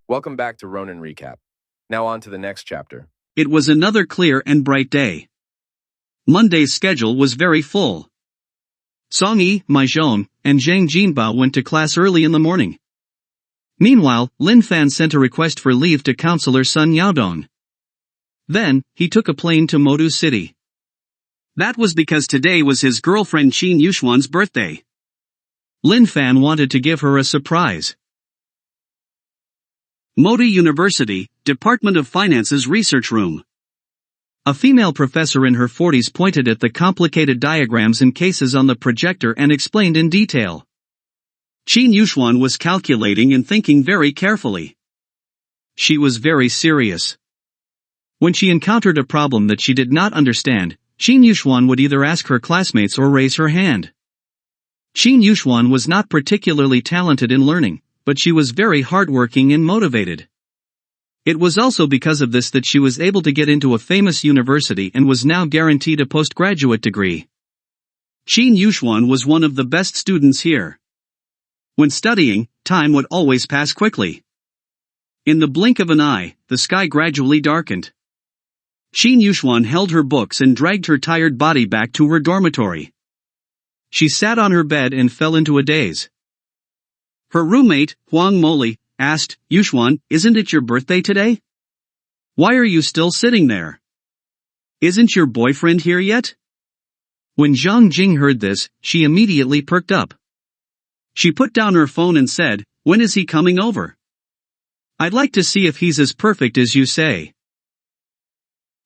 Welcome back to Ronin Recap. Now on to the next chapter. It was another clear and bright day. Monday's schedule was very full. Song-yi, Mai-jeon, and Zhang Jinbao went to class early in the morning. Meanwhile, Lin Fan sent a request for leave to counselor Sun Yaodong. Then, he took a plane to Modu City. That was because today was his girlfriend Qin Yuxuan's birthday. Lin Fan wanted to give her a surprise. Modu University, Department of Finance's research room. A female professor in her 40s pointed at the complicated diagrams and cases on the projector and explained in detail. Qin Yuxuan was calculating and thinking very carefully. She was very serious. When she encountered a problem that she did not understand, Qin Yuxuan would either ask her classmates or raise her hand. Qin Yuxuan was not particularly talented in learning, but she was very hardworking and motivated. It was also because of this that she was able to get into a famous university and was now guaranteed a postgraduate degree. Qin Yuxuan was one of the best students here. When studying, time would always pass quickly. In the blink of an eye, the sky gradually darkened. Qin Yuxuan held her books and dragged her tired body back to her dormitory. She sat on her bed and fell into a daze. Her roommate, Huang Moli, asked, "Yuxuan, isn't it your birthday today? Why are you still sitting there? Isn't your boyfriend here yet?" When Zhang Jing heard this, she immediately perked up. She put down her phone and said, "When is he coming over? I'd like to see if he's as perfect as you say."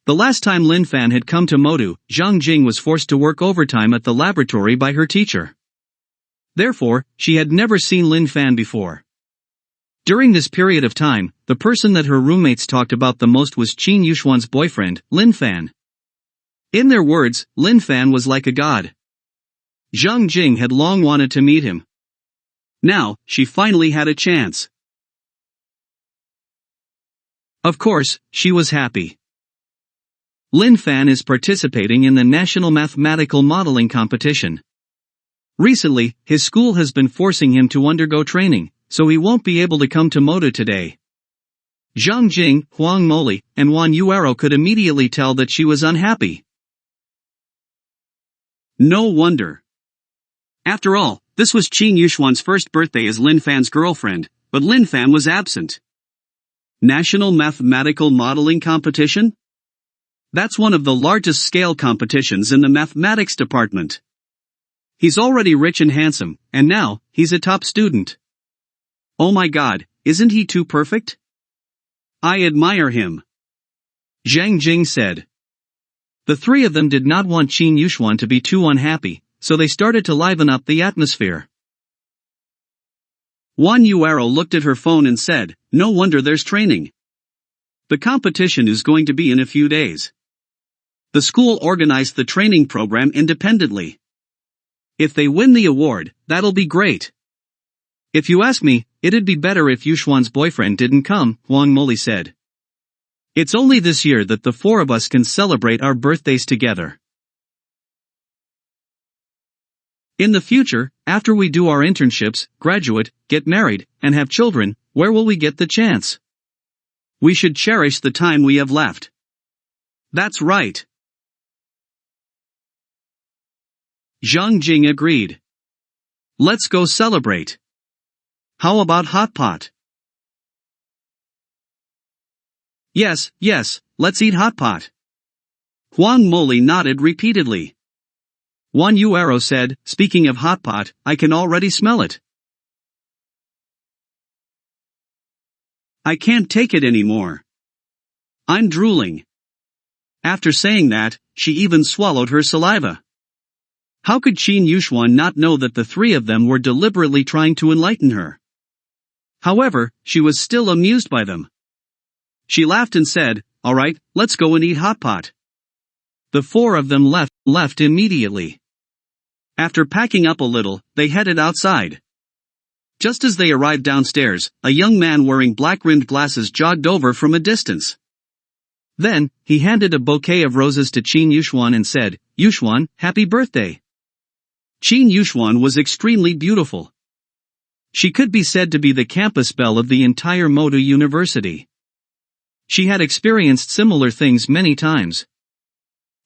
The last time Lin Fan had come to Modu, Zhang Jing was forced to work overtime at the laboratory by her teacher. Therefore, she had never seen Lin Fan before. During this period of time, the person that her roommates talked about the most was Qin Yuxuan's boyfriend, Lin Fan. In their words, Lin Fan was like a god. Zhang Jing had long wanted to meet him. Now, she finally had a chance. Of course, she was happy. Lin Fan is participating in the National Mathematical Modeling Competition. Recently, his school has been forcing him to undergo training, so he won't be able to come to Modu today. Zhang Jing, Huang Moli, and Wan Yuero could immediately tell that she was unhappy. No wonder. After all, this was Qin Yuxuan's first birthday as Lin Fan's girlfriend, but Lin Fan was absent. National Mathematical Modeling Competition? That's one of the largest scale competitions in the mathematics department. He's already rich and handsome, and now, he's a top student. Oh my god, isn't he too perfect? I admire him. Zhang Jing said. The three of them did not want Qin Yuxuan to be too unhappy, so they started to liven up the atmosphere. Wan Yuero looked at her phone and said, "No wonder there's training. The competition is going to be in a few days. The school organized the training program independently. If they win the award, that'll be great. If you ask me, it'd be better if Yuxuan's boyfriend didn't come," Huang Moli said. "It's only this year that the four of us can celebrate our birthdays together. In the future, after we do our internships, graduate, get married, and have children, where will we get the chance? We should cherish the time we have left." That's right. Zhang Jing agreed. Let's go celebrate. How about hot pot? Yes, let's eat hot pot. Huang Moli nodded repeatedly. Wan Yuero said, "Speaking of hot pot, I can already smell it. I can't take it anymore. I'm drooling." After saying that, she even swallowed her saliva. How could Qin Yuxuan not know that the three of them were deliberately trying to enlighten her? However, she was still amused by them. She laughed and said, "All right, let's go and eat hot pot." The four of them left immediately. After packing up a little, they headed outside. Just as they arrived downstairs, a young man wearing black-rimmed glasses jogged over from a distance. Then, he handed a bouquet of roses to Qin Yuxuan and said, "Yuxuan, happy birthday." Qin Yuxuan was extremely beautiful. She could be said to be the campus belle of the entire Modu University. She had experienced similar things many times.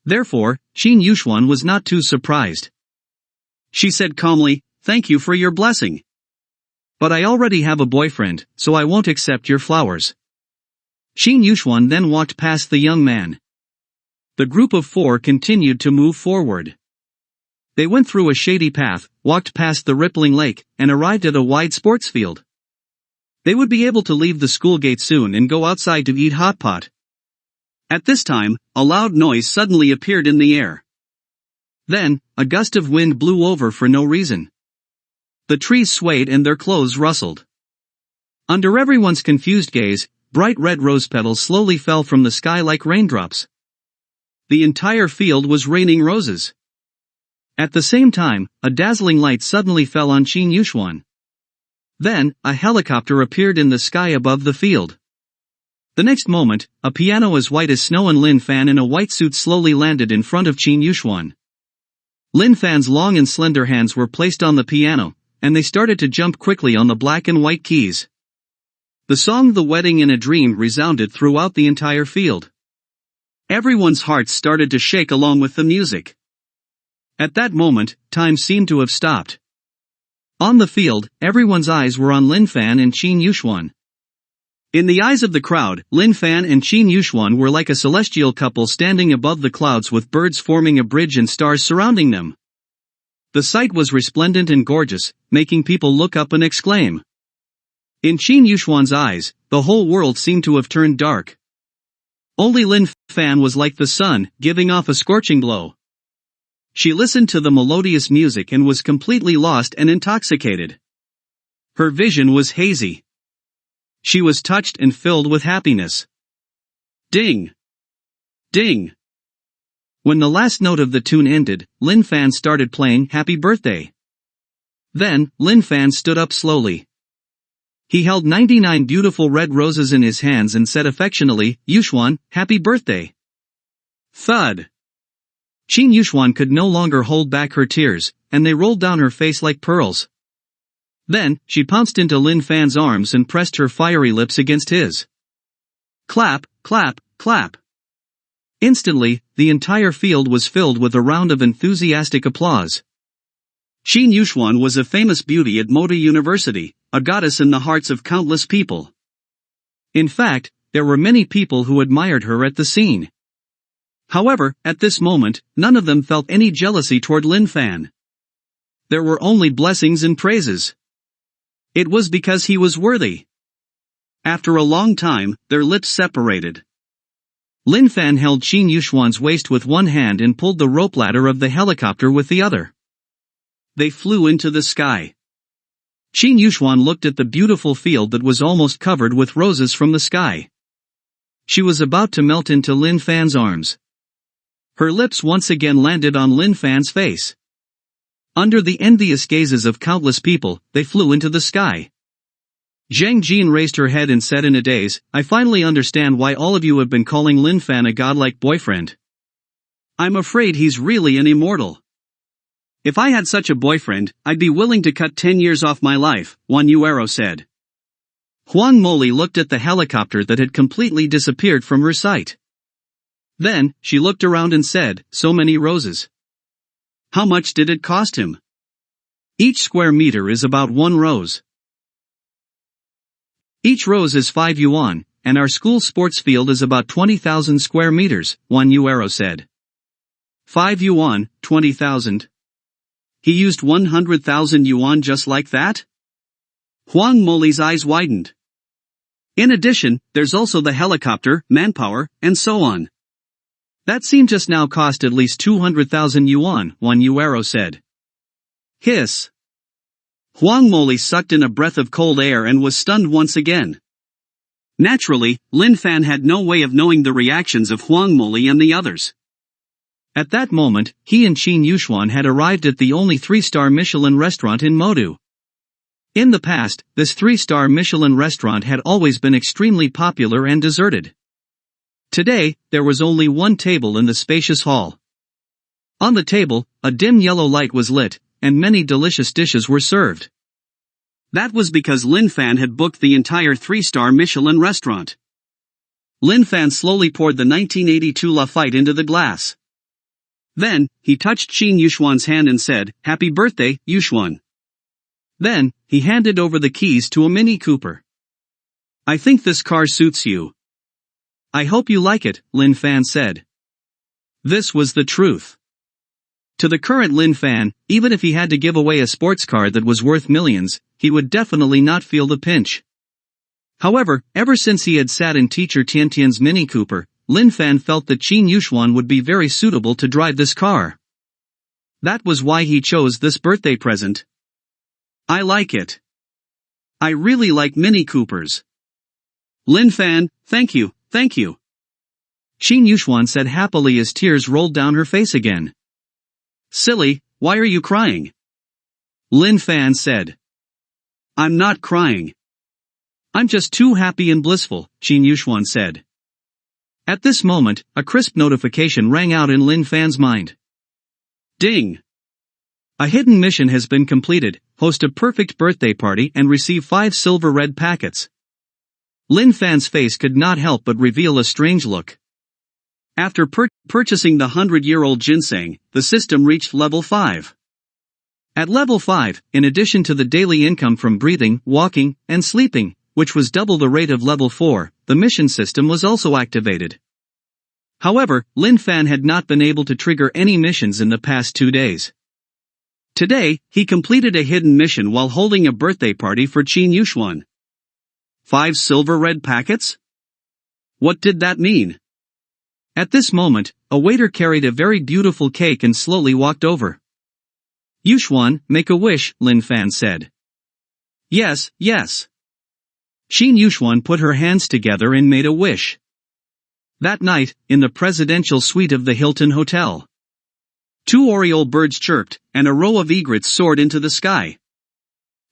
Therefore, Qin Yuxuan was not too surprised. She said calmly, "Thank you for your blessing. But I already have a boyfriend, so I won't accept your flowers." Qin Yuxuan then walked past the young man. The group of four continued to move forward. They went through a shady path, walked past the rippling lake, and arrived at a wide sports field. They would be able to leave the school gate soon and go outside to eat hot pot. At this time, a loud noise suddenly appeared in the air. Then, a gust of wind blew over for no reason. The trees swayed and their clothes rustled. Under everyone's confused gaze, bright red rose petals slowly fell from the sky like raindrops. The entire field was raining roses. At the same time, a dazzling light suddenly fell on Qin Yuxuan. Then, a helicopter appeared in the sky above the field. The next moment, a piano as white as snow and Lin Fan in a white suit slowly landed in front of Qin Yuxuan. Lin Fan's long and slender hands were placed on the piano, and they started to jump quickly on the black and white keys. The song "The Wedding in a Dream" resounded throughout the entire field. Everyone's hearts started to shake along with the music. At that moment, time seemed to have stopped. On the field, everyone's eyes were on Lin Fan and Qin Yuxuan. In the eyes of the crowd, Lin Fan and Qin Yuxuan were like a celestial couple standing above the clouds with birds forming a bridge and stars surrounding them. The sight was resplendent and gorgeous, making people look up and exclaim. In Qin Yuxuan's eyes, the whole world seemed to have turned dark. Only Lin Fan was like the sun, giving off a scorching glow. She listened to the melodious music and was completely lost and intoxicated. Her vision was hazy. She was touched and filled with happiness. Ding! Ding! When the last note of the tune ended, Lin Fan started playing "Happy Birthday." Then, Lin Fan stood up slowly. He held 99 beautiful red roses in his hands and said affectionately, "Yuxuan, happy birthday." Thud! Qin Yuxuan could no longer hold back her tears, and they rolled down her face like pearls. Then, she pounced into Lin Fan's arms and pressed her fiery lips against his. Clap, clap, clap. Instantly, the entire field was filled with a round of enthusiastic applause. Qin Yuxuan was a famous beauty at Moda University, a goddess in the hearts of countless people. In fact, there were many people who admired her at the scene. However, at this moment, none of them felt any jealousy toward Lin Fan. There were only blessings and praises. It was because he was worthy. After a long time, their lips separated. Lin Fan held Qin Yuxuan's waist with one hand and pulled the rope ladder of the helicopter with the other. They flew into the sky. Qin Yuxuan looked at the beautiful field that was almost covered with roses from the sky. She was about to melt into Lin Fan's arms. Her lips once again landed on Lin Fan's face. Under the envious gazes of countless people, they flew into the sky. Zhang Jin raised her head and said in a daze, "I finally understand why all of you have been calling Lin Fan a godlike boyfriend. I'm afraid he's really an immortal. If I had such a boyfriend, I'd be willing to cut 10 years off my life," Wan Yuero said. Huang Moli looked at the helicopter that had completely disappeared from her sight. Then, she looked around and said, "So many roses. How much did it cost him?" "Each square meter is about 1 rose. Each rose is 5 yuan, and our school sports field is about 20,000 square meters, Wan Yuero said. 5 yuan, 20,000. He used 100,000 yuan just like that? Huang Moli's eyes widened. In addition, there's also the helicopter, manpower, and so on. That seemed just now cost at least 200,000 yuan, Wan Yuero said. Hiss. Huang Moli sucked in a breath of cold air and was stunned once again. Naturally, Lin Fan had no way of knowing the reactions of Huang Moli and the others. At that moment, he and Qin Yuxuan had arrived at the only 3-star Michelin restaurant in Modu. In the past, this 3-star Michelin restaurant had always been extremely popular and deserted. Today, there was only one table in the spacious hall. On the table, a dim yellow light was lit, and many delicious dishes were served. That was because Lin Fan had booked the entire 3-star Michelin restaurant. Lin Fan slowly poured the 1982 Lafite into the glass. Then, he touched Qin Yushuan's hand and said, "Happy birthday, Yushuan." Then, he handed over the keys to a Mini Cooper. "I think this car suits you." "I hope you like it," Lin Fan said. This was the truth. To the current Lin Fan, even if he had to give away a sports car that was worth millions, he would definitely not feel the pinch. However, ever since he had sat in teacher Tiantian's Mini Cooper, Lin Fan felt that Qin Yushuan would be very suitable to drive this car. That was why he chose this birthday present. "I like it. I really like Mini Coopers." "Lin Fan, thank you, thank you." Qin Yushuan said happily as tears rolled down her face again. "Silly, why are you crying?" Lin Fan said. "I'm not crying. I'm just too happy and blissful," Qin Yushuan said. At this moment, a crisp notification rang out in Lin Fan's mind. Ding! A hidden mission has been completed. Host a perfect birthday party and receive 5 silver red packets. Lin Fan's face could not help but reveal a strange look. After purchasing the 100-year-old ginseng, the system reached level 5. At level 5, in addition to the daily income from breathing, walking, and sleeping, which was double the rate of level 4, the mission system was also activated. However, Lin Fan had not been able to trigger any missions in the past 2 days. Today, he completed a hidden mission while holding a birthday party for Qin Yushuan. 5 silver red packets? What did that mean? At this moment, a waiter carried a very beautiful cake and slowly walked over. "Yushuan, make a wish," Lin Fan said. "Yes, yes." Qin Yushuan put her hands together and made a wish. That night, in the presidential suite of the Hilton Hotel, 2 oriole birds chirped, and a row of egrets soared into the sky.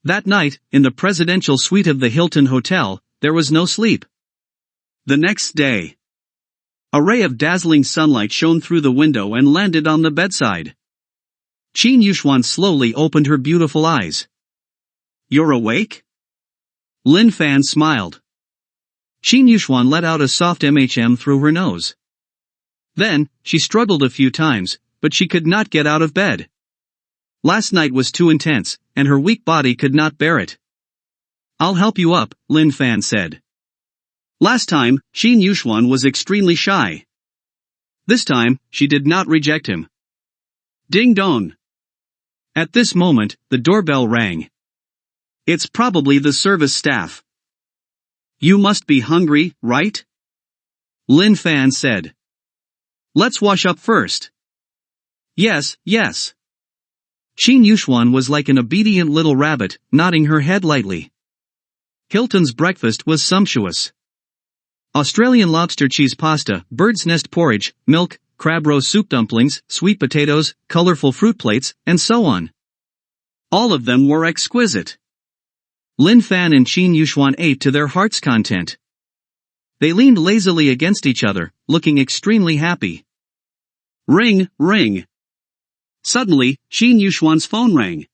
That night, in the presidential suite of the Hilton Hotel, there was no sleep. The next day, a ray of dazzling sunlight shone through the window and landed on the bedside. Qin Yushuan slowly opened her beautiful eyes. "You're awake?" Lin Fan smiled. Qin Yushuan let out a soft through her nose. Then, she struggled a few times, but she could not get out of bed. Last night was too intense, and her weak body could not bear it. "I'll help you up," Lin Fan said. Last time, Qin Yushuan was extremely shy. This time, she did not reject him. Ding dong. At this moment, the doorbell rang. It's probably the service staff. "You must be hungry, right?" Lin Fan said. "Let's wash up first." "Yes, yes." Qin Yushuan was like an obedient little rabbit, nodding her head lightly. Hilton's breakfast was sumptuous. Australian lobster cheese pasta, bird's nest porridge, milk, crab roe soup dumplings, sweet potatoes, colorful fruit plates, and so on. All of them were exquisite. Lin Fan and Qin Yushuan ate to their heart's content. They leaned lazily against each other, looking extremely happy. Ring, ring. Suddenly, Qin Yushuan's phone rang.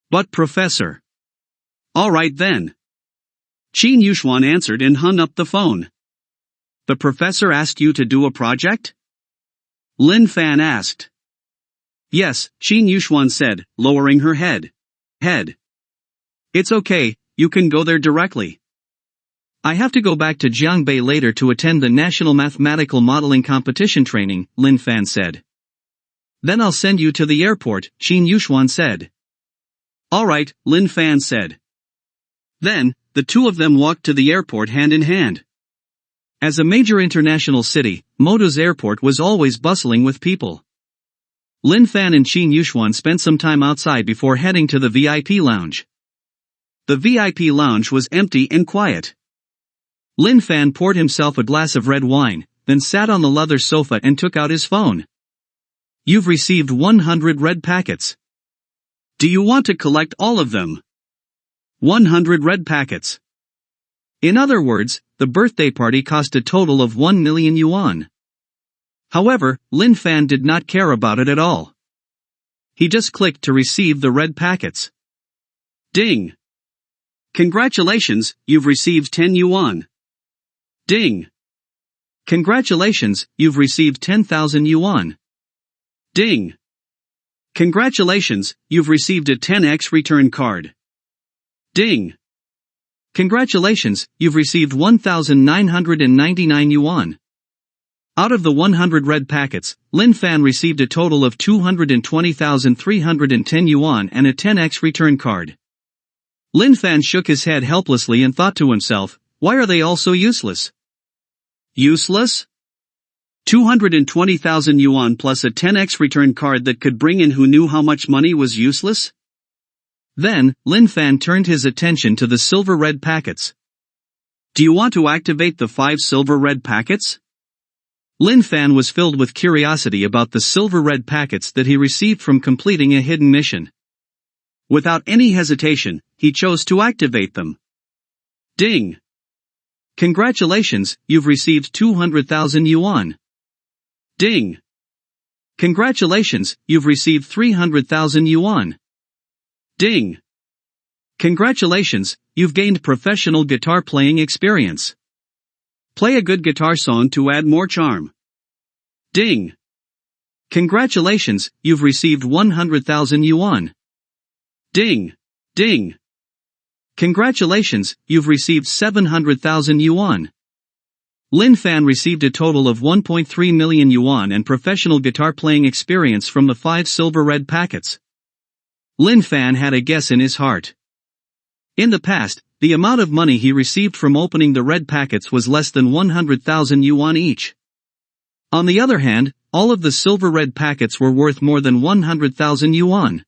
"But Professor." "All right then." Qin Yushuan answered and hung up the phone. "The professor asked you to do a project?" Lin Fan asked. "Yes," Qin Yushuan said, lowering her head. "It's okay, you can go there directly." "I have to go back to Jiangbei later to attend the National Mathematical Modeling Competition training," Lin Fan said. "Then I'll send you to the airport," Qin Yushuan said. "All right," Lin Fan said. Then, the two of them walked to the airport hand in hand. As a major international city, Moto's airport was always bustling with people. Lin Fan and Qin Yushuan spent some time outside before heading to the VIP lounge. The VIP lounge was empty and quiet. Lin Fan poured himself a glass of red wine, then sat on the leather sofa and took out his phone. "You've received 100 red packets. Do you want to collect all of them?" 100 red packets. In other words, the birthday party cost a total of 1 million yuan. However, Lin Fan did not care about it at all. He just clicked to receive the red packets. Ding! Congratulations, you've received 10 yuan. Ding. Congratulations, you've received 10,000 yuan. Ding. Congratulations, you've received a 10x return card. Ding. Congratulations, you've received 1,999 yuan. Out of the 100 red packets, Lin Fan received a total of 220,310 yuan and a 10x return card. Lin Fan shook his head helplessly and thought to himself, why are they all so useless? Useless? 220,000 yuan plus a 10x return card that could bring in who knew how much money was useless? Then, Lin Fan turned his attention to the silver red packets. Do you want to activate the 5 silver red packets? Lin Fan was filled with curiosity about the silver red packets that he received from completing a hidden mission. Without any hesitation, he chose to activate them. Ding! Congratulations, you've received 200,000 yuan. Ding! Congratulations, you've received 300,000 yuan. Ding! Congratulations, you've gained professional guitar playing experience. Play a good guitar song to add more charm. Ding! Congratulations, you've received 100,000 yuan. Ding! Ding! Congratulations, you've received 700,000 yuan. Lin Fan received a total of 1.3 million yuan and professional guitar playing experience from the 5 silver red packets. Lin Fan had a guess in his heart. In the past, the amount of money he received from opening the red packets was less than 100,000 yuan each. On the other hand, all of the silver red packets were worth more than 100,000 yuan.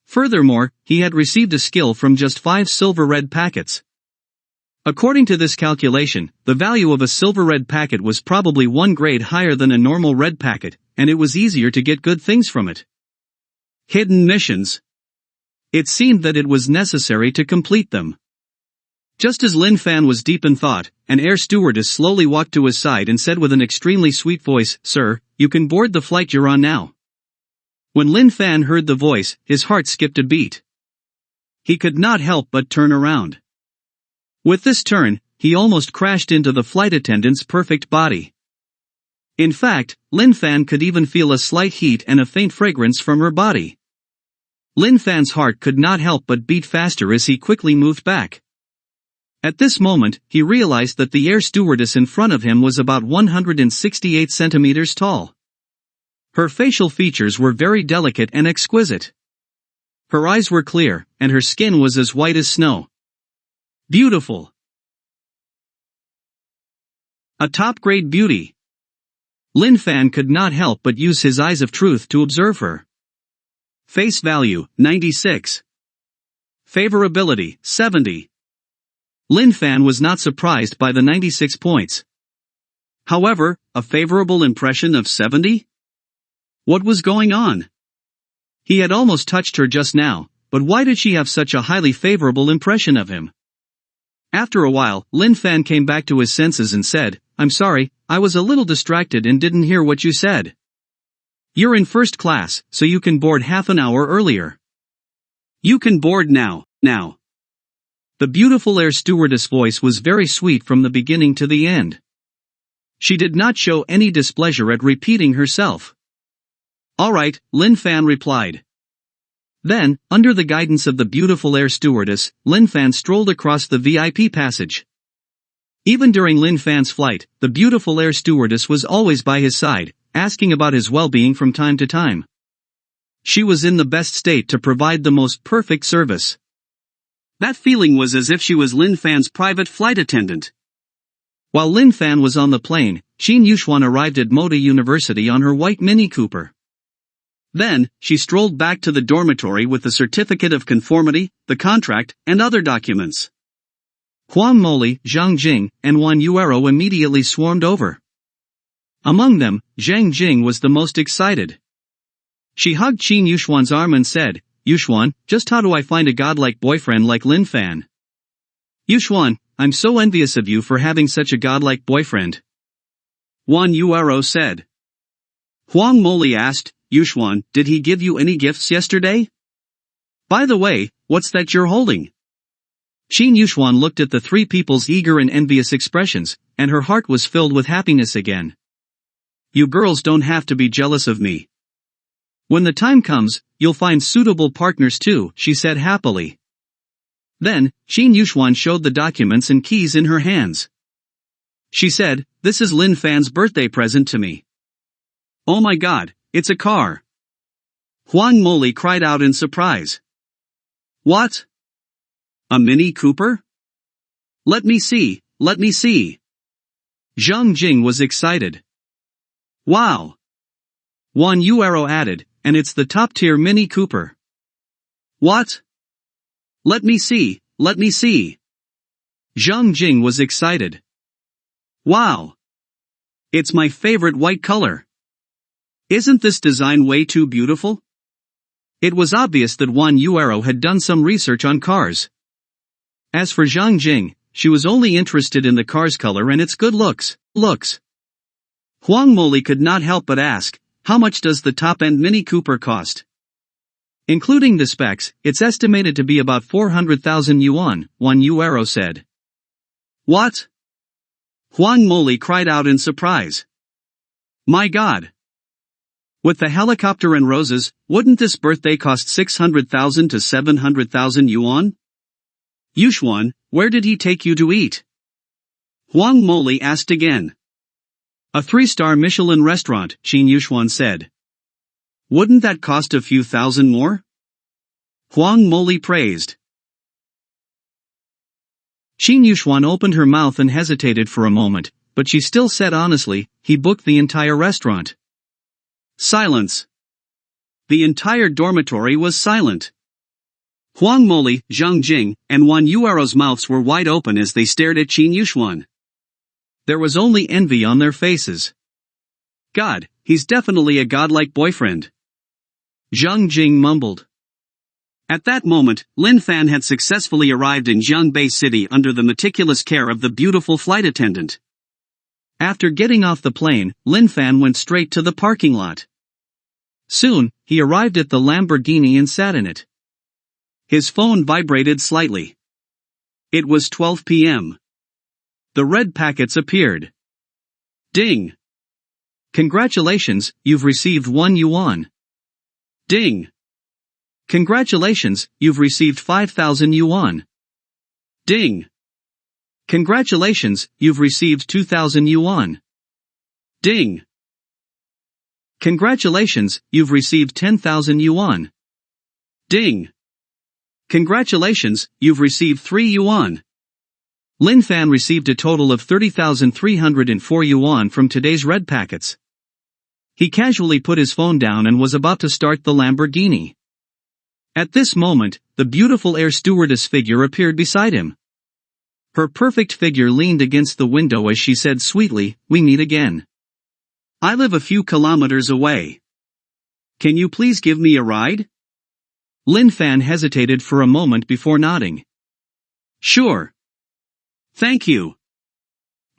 Furthermore, he had received a skill from just 5 silver red packets. According to this calculation, the value of a silver red packet was probably 1 grade higher than a normal red packet, and it was easier to get good things from it. Hidden missions. It seemed that it was necessary to complete them. Just as Lin Fan was deep in thought, an air stewardess slowly walked to his side and said with an extremely sweet voice, "Sir, you can board the flight you're on now." When Lin Fan heard the voice, his heart skipped a beat. He could not help but turn around. With this turn, he almost crashed into the flight attendant's perfect body. In fact, Lin Fan could even feel a slight heat and a faint fragrance from her body. Lin Fan's heart could not help but beat faster as he quickly moved back. At this moment, he realized that the air stewardess in front of him was about 168 centimeters tall. Her facial features were very delicate and exquisite. Her eyes were clear, and her skin was as white as snow. Beautiful. A top-grade beauty. Lin Fan could not help but use his eyes of truth to observe her. Face value, 96. Favorability, 70. Lin Fan was not surprised by the 96 points. However, a favorable impression of 70? What was going on? He had almost touched her just now, but why did she have such a highly favorable impression of him? After a while, Lin Fan came back to his senses and said, "I'm sorry, I was a little distracted and didn't hear what you said. You're in first class, so you can board half an hour earlier. You can board now." The beautiful air stewardess voice was very sweet from the beginning to the end. She did not show any displeasure at repeating herself. "All right," Lin Fan replied. Then, under the guidance of the beautiful air stewardess, Lin Fan strolled across the VIP passage. Even during Lin Fan's flight, the beautiful air stewardess was always by his side, asking about his well-being from time to time. She was in the best state to provide the most perfect service. That feeling was as if she was Lin Fan's private flight attendant. While Lin Fan was on the plane, Qin Yuxuan arrived at Moda University on her white Mini Cooper. Then, she strolled back to the dormitory with the certificate of conformity, the contract, and other documents. Huang Moli, Zhang Jing, and Wan Yuero immediately swarmed over. Among them, Zhang Jing was the most excited. She hugged Qin Yuxuan's arm and said, "Yuxuan, just how do I find a godlike boyfriend like Lin Fan?" "Yuxuan, I'm so envious of you for having such a godlike boyfriend," Wan Yuero said. Huang Moli asked, "Yuxuan, did he give you any gifts yesterday? By the way, what's that you're holding?" Qin Yuxuan looked at the three people's eager and envious expressions, and her heart was filled with happiness again. You girls don't have to be jealous of me. When the time comes, you'll find suitable partners too, she said happily. Then, Qin Yuxuan showed the documents and keys in her hands. She said, "This is Lin Fan's birthday present to me." "Oh my god, it's a car!" Huang Moli cried out in surprise. "What? A Mini Cooper? Let me see, let me see." Zhang Jing was excited. "Wow!" Wan Yuero added, "And it's the top-tier Mini Cooper." "What? Let me see, let me see." Zhang Jing was excited. "Wow! It's my favorite white color. Isn't this design way too beautiful?" It was obvious that Wan Yuero had done some research on cars. As for Zhang Jing, she was only interested in the car's color and its good looks. Huang Moli could not help but ask, "How much does the top-end Mini Cooper cost?" "Including the specs, it's estimated to be about 400,000 yuan, Wan Yuero said. "What?" Huang Moli cried out in surprise. "My god! With the helicopter and roses, wouldn't this birthday cost 600,000 to 700,000 yuan? Yuxuan, where did he take you to eat?" Huang Moli asked again. "A 3-star Michelin restaurant," Qin Yuxuan said. "Wouldn't that cost a few thousand more?" Huang Moli praised. Qin Yuxuan opened her mouth and hesitated for a moment, but she still said honestly, "He booked the entire restaurant." Silence. The entire dormitory was silent. Huang Moli, Zhang Jing, and Wan Yuero's mouths were wide open as they stared at Qin Yuxuan. There was only envy on their faces. "God, he's definitely a godlike boyfriend," Zhang Jing mumbled. At that moment, Lin Fan had successfully arrived in Jiangbei City under the meticulous care of the beautiful flight attendant. After getting off the plane, Lin Fan went straight to the parking lot. Soon, he arrived at the Lamborghini and sat in it. His phone vibrated slightly. It was 12 p.m. The red packets appeared. Ding! Congratulations, you've received 1 yuan. Ding! Congratulations, you've received 5,000 yuan. Ding! Congratulations, you've received 2,000 yuan. Ding! Congratulations, you've received 10,000 yuan. Ding! Congratulations, you've received 3 yuan. Lin Fan received a total of 30,304 yuan from today's red packets. He casually put his phone down and was about to start the Lamborghini. At this moment, the beautiful air stewardess figure appeared beside him. Her perfect figure leaned against the window as she said sweetly, "We meet again. I live a few kilometers away. Can you please give me a ride?" Lin Fan hesitated for a moment before nodding. "Sure. Thank you,"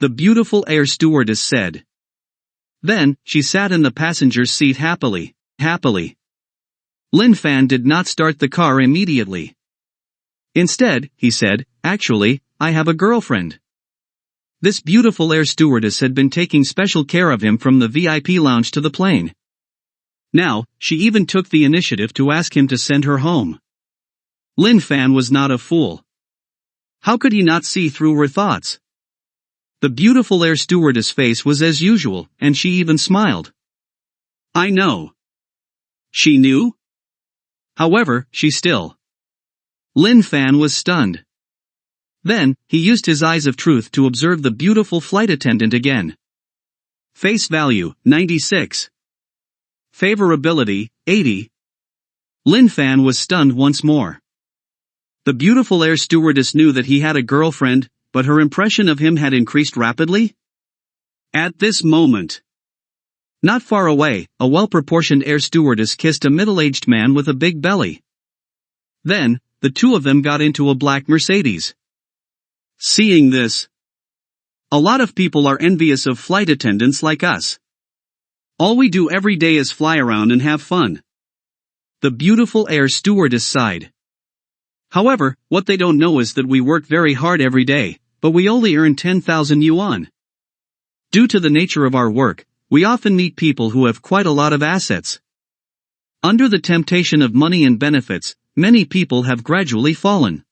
the beautiful air stewardess said. Then, she sat in the passenger's seat happily. Lin Fan did not start the car immediately. Instead, he said, "Actually, I have a girlfriend." This beautiful air stewardess had been taking special care of him from the VIP lounge to the plane. Now, she even took the initiative to ask him to send her home. Lin Fan was not a fool. How could he not see through her thoughts? The beautiful air stewardess' face was as usual, and she even smiled. "I know." She knew? However, she still. Lin Fan was stunned. Then, he used his eyes of truth to observe the beautiful flight attendant again. Face value, 96. Favorability, 80. Lin Fan was stunned once more. The beautiful air stewardess knew that he had a girlfriend, but her impression of him had increased rapidly? At this moment. Not far away, a well-proportioned air stewardess kissed a middle-aged man with a big belly. Then, the two of them got into a black Mercedes. Seeing this, a lot of people are envious of flight attendants like us. All we do every day is fly around and have fun. The beautiful air stewardess sighed. However, what they don't know is that we work very hard every day, but we only earn 10,000 yuan. Due to the nature of our work, we often meet people who have quite a lot of assets. Under the temptation of money and benefits, many people have gradually fallen.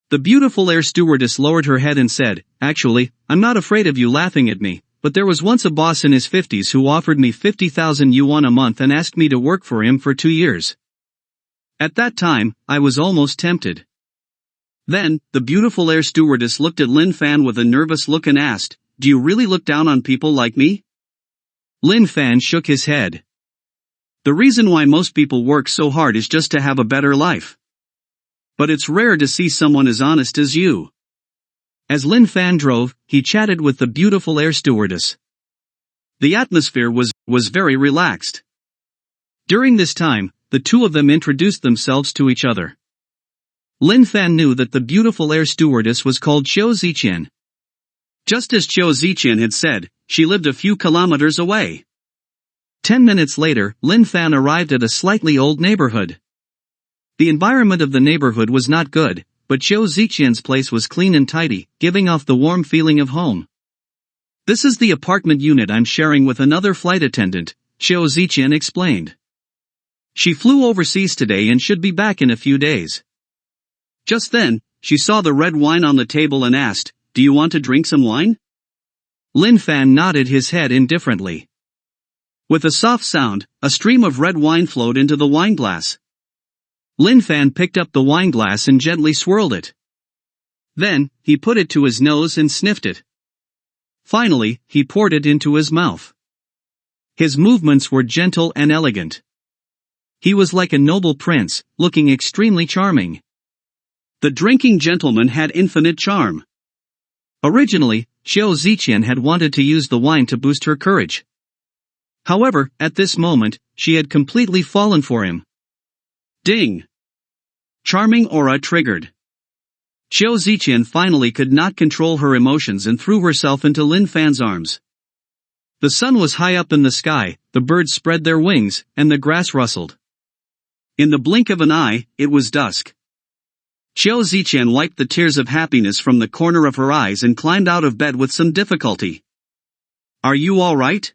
The beautiful air stewardess lowered her head and said, "Actually, I'm not afraid of you laughing at me, but there was once a boss in his 50s who offered me 50,000 yuan a month and asked me to work for him for 2 years. At that time, I was almost tempted." Then, the beautiful air stewardess looked at Lin Fan with a nervous look and asked, "Do you really look down on people like me?" Lin Fan shook his head. "The reason why most people work so hard is just to have a better life. But it's rare to see someone as honest as you." As Lin Fan drove, he chatted with the beautiful air stewardess. The atmosphere was very relaxed. During this time, the two of them introduced themselves to each other. Lin Fan knew that the beautiful air stewardess was called Qiu Ziqian. Just as Qiu Ziqian had said, she lived a few kilometers away. 10 minutes later, Lin Fan arrived at a slightly old neighborhood. The environment of the neighborhood was not good, but Qiu Ziqian's place was clean and tidy, giving off the warm feeling of home. "This is the apartment unit I'm sharing with another flight attendant," Qiu Ziqian explained. "She flew overseas today and should be back in a few days." Just then, she saw the red wine on the table and asked, "Do you want to drink some wine?" Lin Fan nodded his head indifferently. With a soft sound, a stream of red wine flowed into the wineglass. Lin Fan picked up the wineglass and gently swirled it. Then, he put it to his nose and sniffed it. Finally, he poured it into his mouth. His movements were gentle and elegant. He was like a noble prince, looking extremely charming. The drinking gentleman had infinite charm. Originally, Qiu Ziqian had wanted to use the wine to boost her courage. However, at this moment, she had completely fallen for him. Ding! Charming aura triggered. Qiu Ziqian finally could not control her emotions and threw herself into Lin Fan's arms. The sun was high up in the sky, the birds spread their wings, and the grass rustled. In the blink of an eye, it was dusk. Qiu Ziqian wiped the tears of happiness from the corner of her eyes and climbed out of bed with some difficulty. "Are you all right?"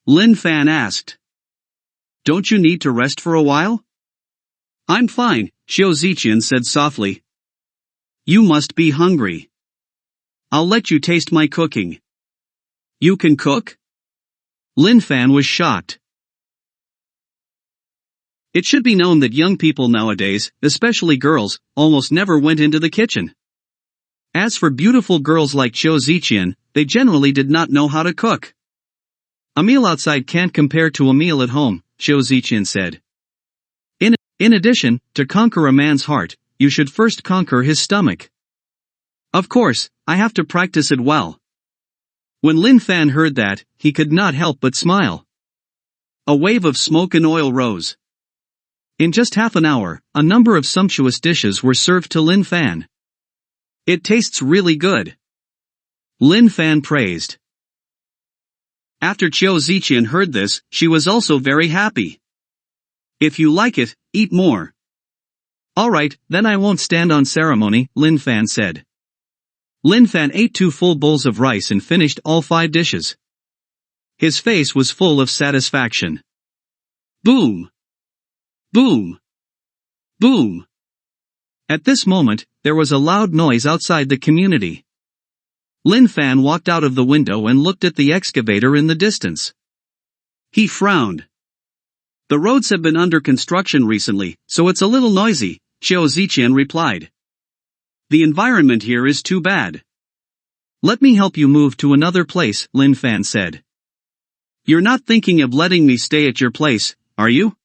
Lin Fan asked. "Don't you need to rest for a while?" "I'm fine," Qiu Ziqian said softly. "You must be hungry. I'll let you taste my cooking." "You can cook?" Lin Fan was shocked. It should be known that young people nowadays, especially girls, almost never went into the kitchen. As for beautiful girls like Qiu Ziqian, they generally did not know how to cook. "A meal outside can't compare to a meal at home," Qiu Ziqian said. In addition, to conquer a man's heart, you should first conquer his stomach. Of course, I have to practice it well." When Lin Fan heard that, he could not help but smile. A wave of smoke and oil rose. In just half an hour, a number of sumptuous dishes were served to Lin Fan. "It tastes really good," Lin Fan praised. After Qiu Ziqian heard this, she was also very happy. "If you like it, eat more." "Alright, then I won't stand on ceremony," Lin Fan said. Lin Fan ate 2 full bowls of rice and finished all 5 dishes. His face was full of satisfaction. Boom! Boom! Boom! At this moment, there was a loud noise outside the community. Lin Fan walked out of the window and looked at the excavator in the distance. He frowned. "The roads have been under construction recently, so it's a little noisy," Qiu Ziqian replied. "The environment here is too bad." "Let me help you move to another place," Lin Fan said. "You're not thinking of letting me stay at your place, are you?"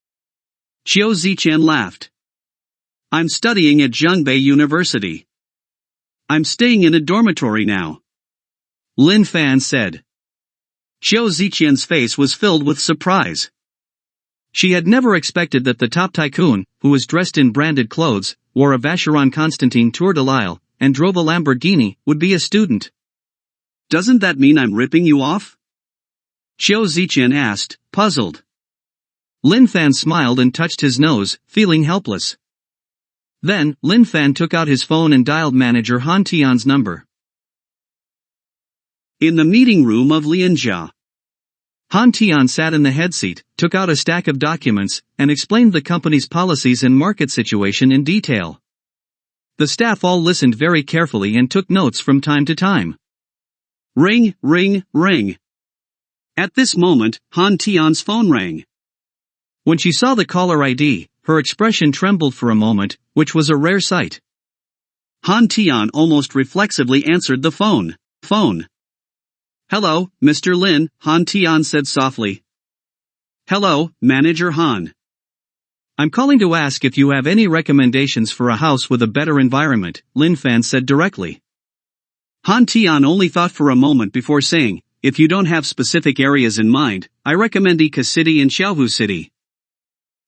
Qiu Ziqian laughed. "I'm studying at Zhongbei University. I'm staying in a dormitory now," Lin Fan said. Qiu Ziqian's face was filled with surprise. She had never expected that the top tycoon, who was dressed in branded clothes, wore a Vacheron Constantin Tour de Lille, and drove a Lamborghini, would be a student. "Doesn't that mean I'm ripping you off?" Qiu Ziqian asked, puzzled. Lin Fan smiled and touched his nose, feeling helpless. Then, Lin Fan took out his phone and dialed manager Han Tian's number. In the meeting room of Lianjia, Han Tian sat in the head seat, took out a stack of documents, and explained the company's policies and market situation in detail. The staff all listened very carefully and took notes from time to time. Ring, ring, ring. At this moment, Han Tian's phone rang. When she saw the caller ID, her expression trembled for a moment, which was a rare sight. Han Tian almost reflexively answered the phone. Hello, Mr. Lin, Han Tian said softly. Hello, Manager Han. I'm calling to ask if you have any recommendations for a house with a better environment, Lin Fan said directly. Han Tian only thought for a moment before saying, if you don't have specific areas in mind, I recommend Ika City and Xiaohu City.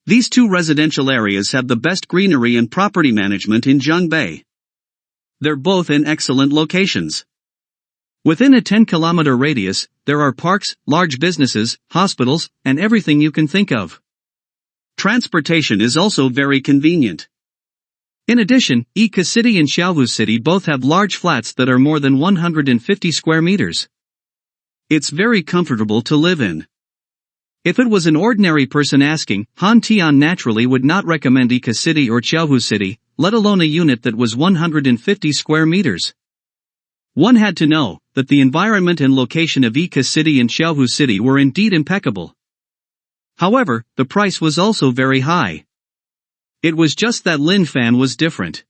These two residential areas have the best greenery and property management in Zhongbei. They're both in excellent locations. Within a 10-kilometer radius, there are parks, large businesses, hospitals, and everything you can think of. Transportation is also very convenient. In addition, Ika City and Xiaohu City both have large flats that are more than 150 square meters. It's very comfortable to live in. If it was an ordinary person asking, Han Tian naturally would not recommend Ika City or Xiaohu City, let alone a unit that was 150 square meters. One had to know that the environment and location of Ika City and Xiaohu City were indeed impeccable. However, the price was also very high. It was just that Lin Fan was different.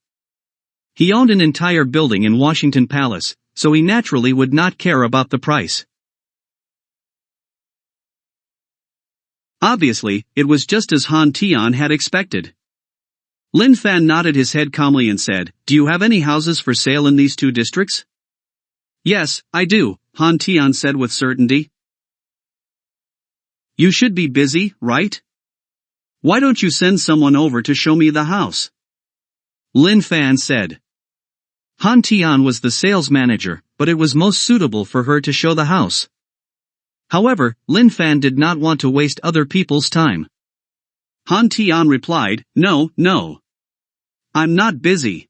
He owned an entire building in Washington Palace, so he naturally would not care about the price. Obviously, it was just as Han Tian had expected. Lin Fan nodded his head calmly and said, Do you have any houses for sale in these two districts? Yes, I do, Han Tian said with certainty. You should be busy, right? Why don't you send someone over to show me the house? Lin Fan said. Han Tian was the sales manager, but it was most suitable for her to show the house. However, Lin Fan did not want to waste other people's time. Han Tian replied, No. I'm not busy.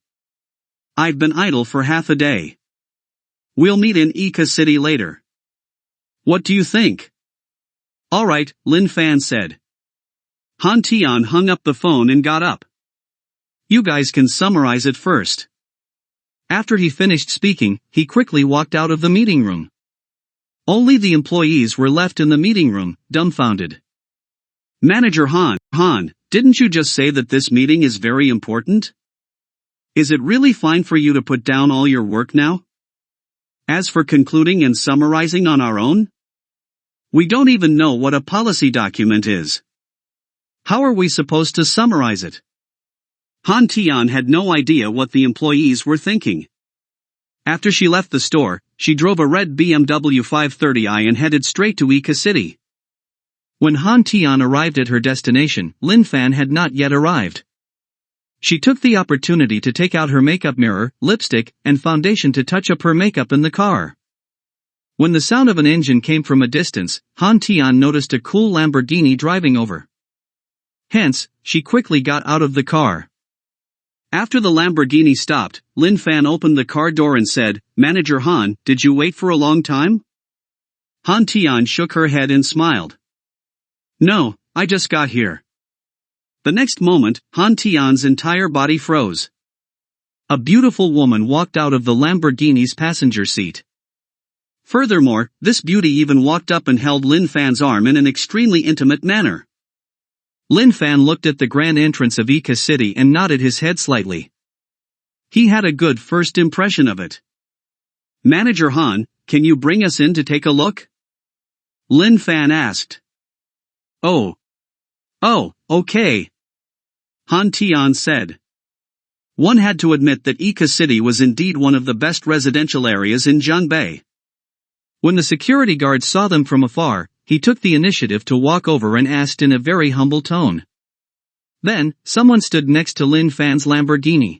I've been idle for half a day. We'll meet in Ika City later. What do you think? Alright, Lin Fan said. Han Tian hung up the phone and got up. You guys can summarize it first. After he finished speaking, he quickly walked out of the meeting room. Only the employees were left in the meeting room, dumbfounded. Manager Han, didn't you just say that this meeting is very important? Is it really fine for you to put down all your work now? As for concluding and summarizing on our own? We don't even know what a policy document is. How are we supposed to summarize it? Han Tian had no idea what the employees were thinking. After she left the store, she drove a red BMW 530i and headed straight to Ika City. When Han Tian arrived at her destination, Lin Fan had not yet arrived. She took the opportunity to take out her makeup mirror, lipstick, and foundation to touch up her makeup in the car. When the sound of an engine came from a distance, Han Tian noticed a cool Lamborghini driving over. Hence, she quickly got out of the car. After the Lamborghini stopped, Lin Fan opened the car door and said, Manager Han, did you wait for a long time? Han Tian shook her head and smiled. No, I just got here. The next moment, Han Tian's entire body froze. A beautiful woman walked out of the Lamborghini's passenger seat. Furthermore, this beauty even walked up and held Lin Fan's arm in an extremely intimate manner. Lin Fan looked at the grand entrance of Ika City and nodded his head slightly. He had a good first impression of it. Manager Han, can you bring us in to take a look? Lin Fan asked. Oh, okay. Han Tian said. One had to admit that Ika City was indeed one of the best residential areas in Zhongbei. When the security guard saw them from afar, he took the initiative to walk over and asked in a very humble tone. Then, someone stood next to Lin Fan's Lamborghini.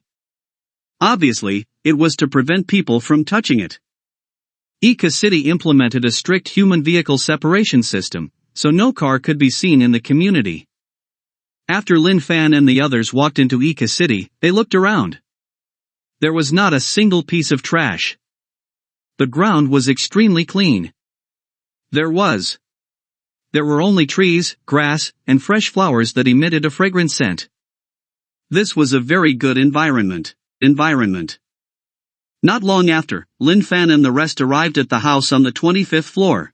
Obviously, it was to prevent people from touching it. Ika City implemented a strict human vehicle separation system, so no car could be seen in the community. After Lin Fan and the others walked into Ika City, they looked around. There was not a single piece of trash. The ground was extremely clean. There were only trees, grass, and fresh flowers that emitted a fragrant scent. This was a very good environment. Not long after, Lin Fan and the rest arrived at the house on the 25th floor.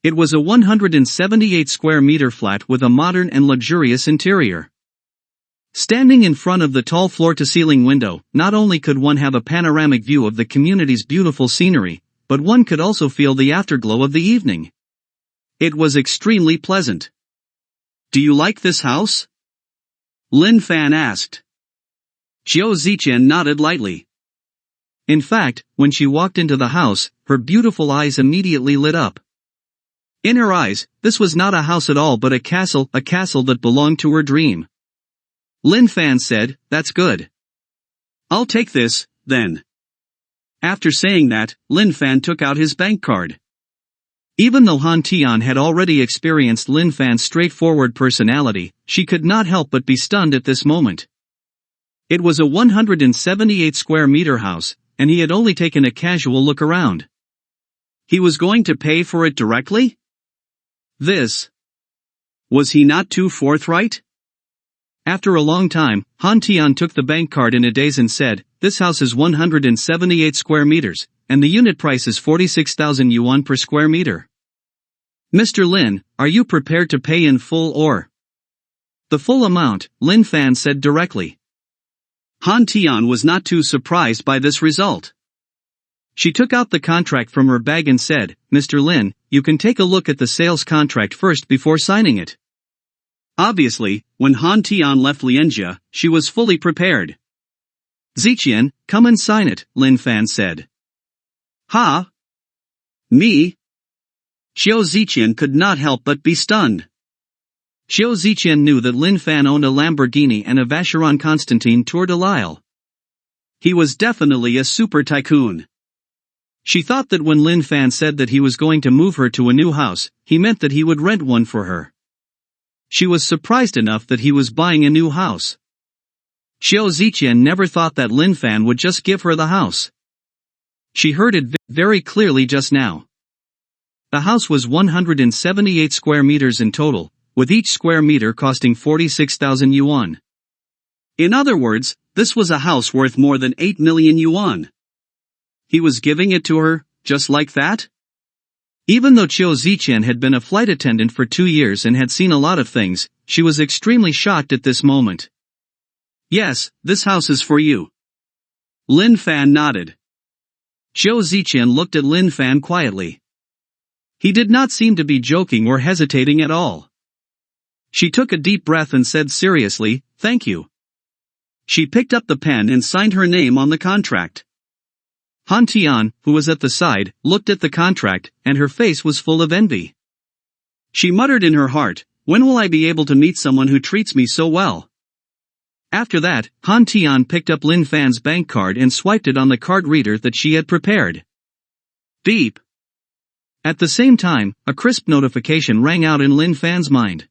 It was a 178 square meter flat with a modern and luxurious interior. Standing in front of the tall floor-to-ceiling window, not only could one have a panoramic view of the community's beautiful scenery, but one could also feel the afterglow of the evening. It was extremely pleasant. "Do you like this house?" Lin Fan asked. Qiu Ziqian nodded lightly. In fact, when she walked into the house, her beautiful eyes immediately lit up. In her eyes, this was not a house at all but a castle that belonged to her dream. Lin Fan said, "That's good. I'll take this, then." After saying that, Lin Fan took out his bank card. Even though Han Tian had already experienced Lin Fan's straightforward personality, she could not help but be stunned at this moment. It was a 178 square meter house, and he had only taken a casual look around. He was going to pay for it directly? Was he not too forthright? After a long time, Han Tian took the bank card in a daze and said, "This house is 178 square meters, and the unit price is 46,000 yuan per square meter. Mr. Lin, are you prepared to pay in full or?" "The full amount," Lin Fan said directly. Han Tian was not too surprised by this result. She took out the contract from her bag and said, "Mr. Lin, you can take a look at the sales contract first before signing it." Obviously, when Han Tian left Lianjia, she was fully prepared. "Ziqian, come and sign it," Lin Fan said. "Ha? Me?" Qiu Ziqian could not help but be stunned. Qiu Ziqian knew that Lin Fan owned a Lamborghini and a Vacheron Constantine Tour de Lille. He was definitely a super tycoon. She thought that when Lin Fan said that he was going to move her to a new house, he meant that he would rent one for her. She was surprised enough that he was buying a new house. Qiu Ziqian never thought that Lin Fan would just give her the house. She heard it very clearly just now. The house was 178 square meters in total, with each square meter costing 46,000 yuan. In other words, this was a house worth more than 8 million yuan. He was giving it to her, just like that? Even though Qiu Ziqian had been a flight attendant for 2 years and had seen a lot of things, she was extremely shocked at this moment. "Yes, this house is for you." Lin Fan nodded. Qiu Ziqian looked at Lin Fan quietly. He did not seem to be joking or hesitating at all. She took a deep breath and said seriously, "Thank you." She picked up the pen and signed her name on the contract. Han Tian, who was at the side, looked at the contract, and her face was full of envy. She muttered in her heart, "When will I be able to meet someone who treats me so well?" After that, Han Tian picked up Lin Fan's bank card and swiped it on the card reader that she had prepared. Beep. At the same time, a crisp notification rang out in Lin Fan's mind.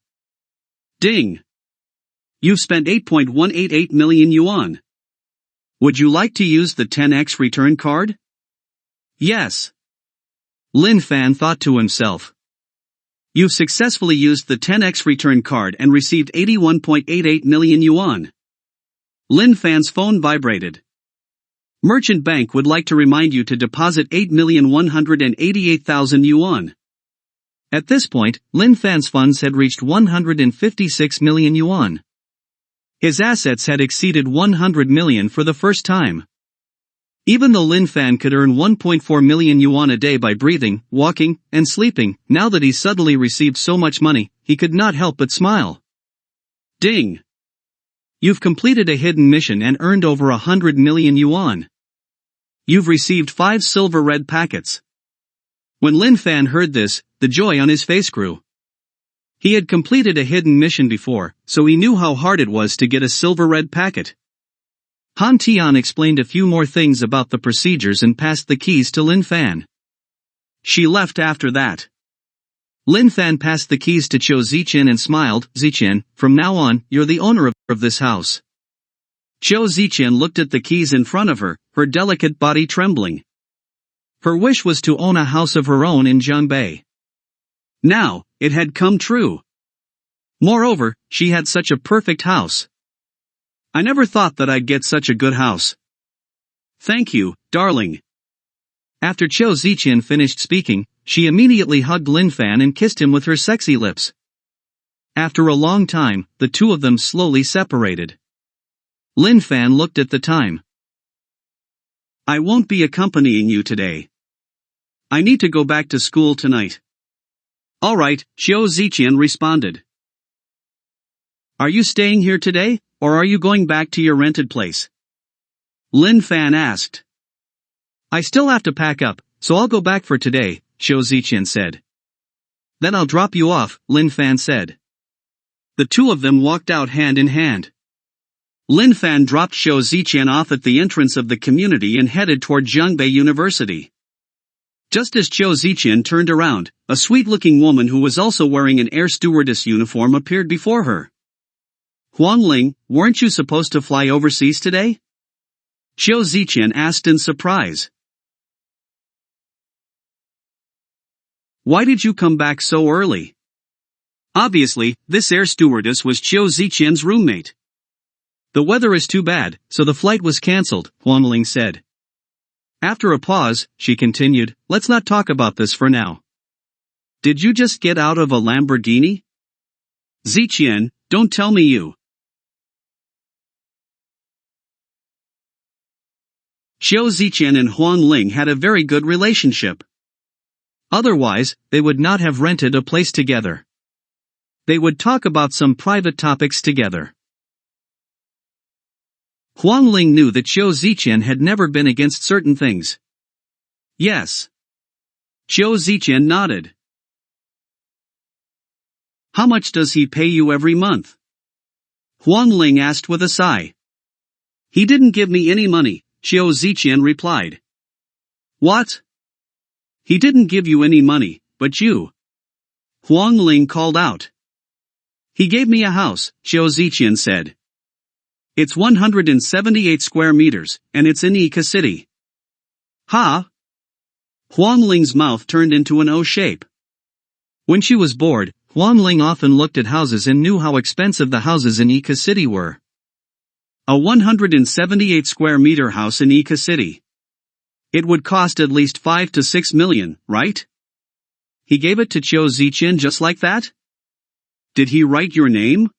Ding! You've spent 8.188 million yuan. Would you like to use the 10x return card? Yes. Lin Fan thought to himself. You've successfully used the 10x return card and received 81.88 million yuan. Lin Fan's phone vibrated. Merchant Bank would like to remind you to deposit 8,188,000 yuan. At this point, Lin Fan's funds had reached 156 million yuan. His assets had exceeded 100 million for the first time. Even though Lin Fan could earn 1.4 million yuan a day by breathing, walking, and sleeping, now that he suddenly received so much money, he could not help but smile. Ding! You've completed a hidden mission and earned over 100 million yuan. You've received 5 silver red packets. When Lin Fan heard this, the joy on his face grew. He had completed a hidden mission before, so he knew how hard it was to get a silver red packet. Han Tian explained a few more things about the procedures and passed the keys to Lin Fan. She left after that. Lin Fan passed the keys to Cho Ziqian and smiled. Ziqian, from now on, you're the owner of this house. Cho Ziqian looked at the keys in front of her, her delicate body trembling. Her wish was to own a house of her own in Zhangbei. Now, it had come true. Moreover, she had such a perfect house. I never thought that I'd get such a good house. Thank you, darling. After Cho Ziqian finished speaking, she immediately hugged Lin Fan and kissed him with her sexy lips. After a long time, the two of them slowly separated. Lin Fan looked at the time. I won't be accompanying you today. I need to go back to school tonight. All right, Cho Ziqian responded. Are you staying here today, or are you going back to your rented place? Lin Fan asked. I still have to pack up, so I'll go back for today, Cho Ziqian said. Then I'll drop you off, Lin Fan said. The two of them walked out hand in hand. Lin Fan dropped Cho Ziqian off at the entrance of the community and headed toward Zhangbei University. Just as Cho Ziqian turned around, a sweet-looking woman who was also wearing an air stewardess uniform appeared before her. Huangling, weren't you supposed to fly overseas today? Cho Ziqian asked in surprise. Why did you come back so early? Obviously, this air stewardess was Cho Ziqian's roommate. The weather is too bad, so the flight was cancelled, Huangling said. After a pause, she continued, let's not talk about this for now. Did you just get out of a Lamborghini? Ziqian, don't tell me you. Cho Ziqian and Huangling had a very good relationship. Otherwise, they would not have rented a place together. They would talk about some private topics together. Huangling knew that Cho Ziqian had never been against certain things. Yes. Cho Ziqian nodded. How much does he pay you every month? Huangling asked with a sigh. He didn't give me any money, Cho Ziqian replied. What? He didn't give you any money, but you. Huangling called out. He gave me a house, Cho Ziqian said. It's 178 square meters, and it's in Ika City. Ha? Huangling's mouth turned into an O shape. When she was bored, Huangling often looked at houses and knew how expensive the houses in Ika City were. A 178 square meter house in Ika City. It would cost at least 5 to 6 million, right? He gave it to Cho Ziqian just like that? Did he write your name?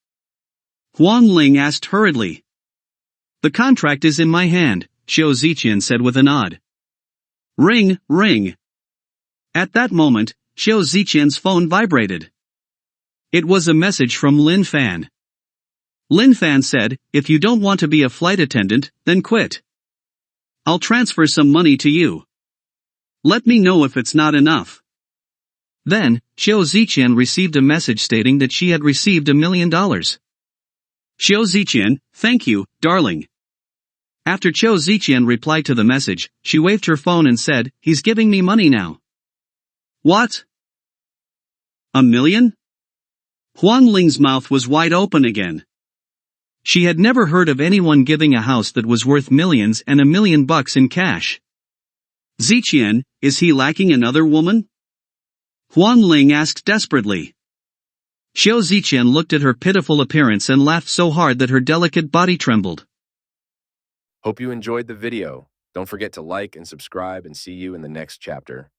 Huangling asked hurriedly. The contract is in my hand, Cho Ziqian said with a nod. Ring, ring. At that moment, Cho Ziqian's phone vibrated. It was a message from Lin Fan. Lin Fan said, if you don't want to be a flight attendant, then quit. I'll transfer some money to you. Let me know if it's not enough. Then, Cho Ziqian received a message stating that she had received $1 million. Cho Ziqian, thank you, darling. After Cho Ziqian replied to the message, she waved her phone and said, he's giving me money now. What? $1 million? Huangling's mouth was wide open again. She had never heard of anyone giving a house that was worth millions and $1 million in cash. Ziqian, is he lacking another woman? Huangling asked desperately. Cho Ziqian looked at her pitiful appearance and laughed so hard that her delicate body trembled. Hope you enjoyed the video. Don't forget to like and subscribe and see you in the next chapter.